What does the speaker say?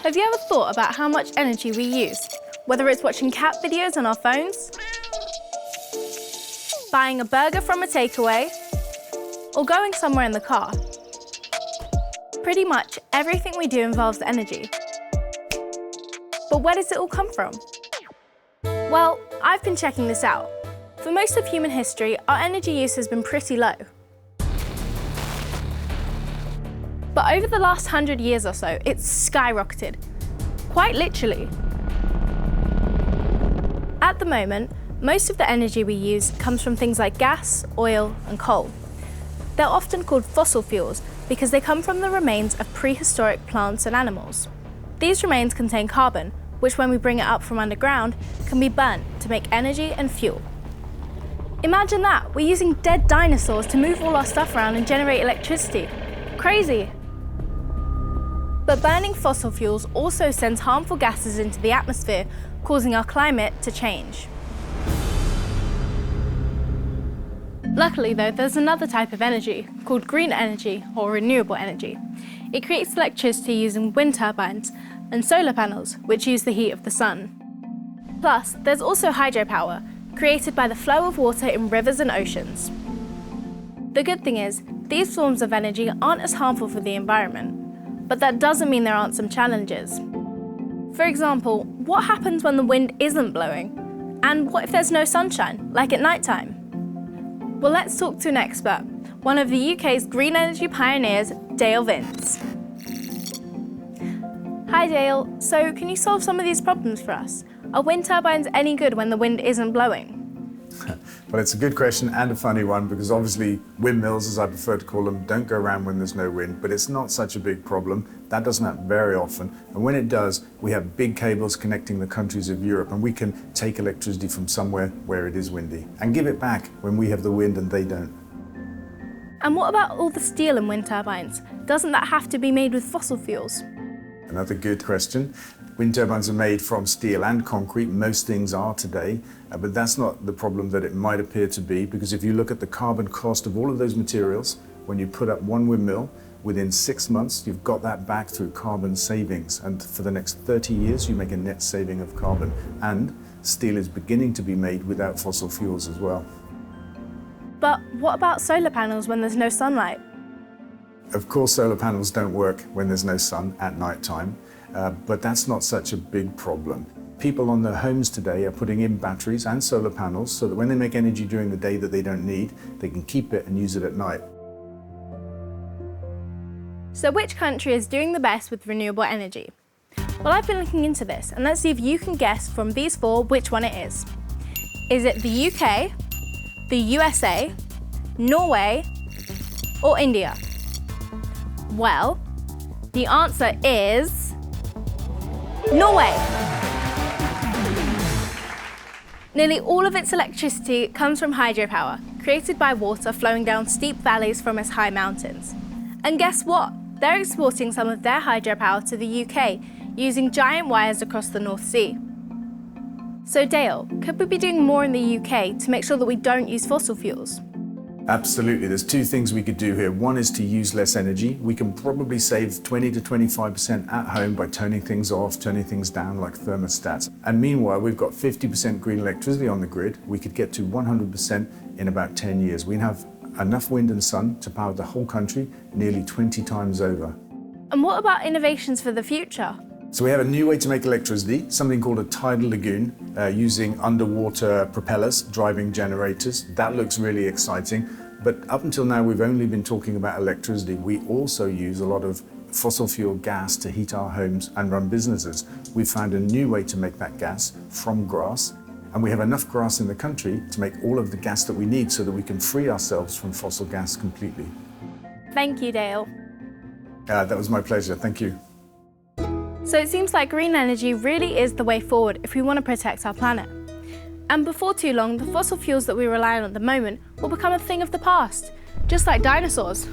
Have you ever thought about how much energy we use? Whether it's watching cat videos on our phones, buying a burger from a takeaway, or going somewhere in the car. Pretty much everything we do involves energy. But where does it all come from? Well, I've been checking this out. For most of human history, our energy use has been pretty low. But over the last 100 years or so, it's skyrocketed. Quite literally. At the moment, most of the energy we use comes from things like gas, oil, and coal. They're often called fossil fuels because they come from the remains of prehistoric plants and animals. These remains contain carbon, which when we bring it up from underground, can be burnt to make energy and fuel. Imagine that, we're using dead dinosaurs to move all our stuff around and generate electricity. Crazy! But burning fossil fuels also sends harmful gases into the atmosphere, causing our climate to change. Luckily though, there's another type of energy, called green energy or renewable energy. It creates electricity using wind turbines and solar panels, which use the heat of the sun. Plus, there's also hydropower, created by the flow of water in rivers and oceans. The good thing is, these forms of energy aren't as harmful for the environment, but that doesn't mean there aren't some challenges. For example, what happens when the wind isn't blowing? And what if there's no sunshine, like at night time? Well, let's talk to an expert, one of the UK's green energy pioneers, Dale Vince. Hi Dale, so can you solve some of these problems for us? Are wind turbines any good when the wind isn't blowing? Well, it's a good question and a funny one because obviously windmills, as I prefer to call them, don't go around when there's no wind, but it's not such a big problem. That doesn't happen very often. And when it does, we have big cables connecting the countries of Europe and we can take electricity from somewhere where it is windy and give it back when we have the wind and they don't. And what about all the steel in wind turbines? Doesn't that have to be made with fossil fuels? Another good question. Wind turbines are made from steel and concrete. Most things are today, but that's not the problem that it might appear to be, because if you look at the carbon cost of all of those materials, when you put up one windmill, within 6 months, you've got that back through carbon savings. And for the next 30 years, you make a net saving of carbon. And steel is beginning to be made without fossil fuels as well. But what about solar panels when there's no sunlight? Of course, solar panels don't work when there's no sun at night time. But that's not such a big problem. People on their homes today are putting in batteries and solar panels so that when they make energy during the day that they don't need, they can keep it and use it at night. So which country is doing the best with renewable energy? Well, I've been looking into this, and let's see if you can guess from these four which one it is. Is it the UK, the USA, Norway, or India? Well, the answer is Norway! Nearly all of its electricity comes from hydropower, created by water flowing down steep valleys from its high mountains. And guess what? They're exporting some of their hydropower to the UK, using giant wires across the North Sea. So Dale, could we be doing more in the UK to make sure that we don't use fossil fuels? Absolutely. There's two things we could do here. One is to use less energy. We can probably save 20 to 25% at home by turning things off, turning things down like thermostats. And meanwhile, we've got 50% green electricity on the grid. We could get to 100% in about 10 years. We have enough wind and sun to power the whole country nearly 20 times over. And what about innovations for the future? So we have a new way to make electricity, something called a tidal lagoon, using underwater propellers, driving generators. That looks really exciting. But up until now, we've only been talking about electricity. We also use a lot of fossil fuel gas to heat our homes and run businesses. We've found a new way to make that gas from grass. And we have enough grass in the country to make all of the gas that we need so that we can free ourselves from fossil gas completely. Thank you, Dale. That was my pleasure. Thank you. So it seems like green energy really is the way forward if we want to protect our planet. And before too long, the fossil fuels that we rely on at the moment will become a thing of the past, just like dinosaurs.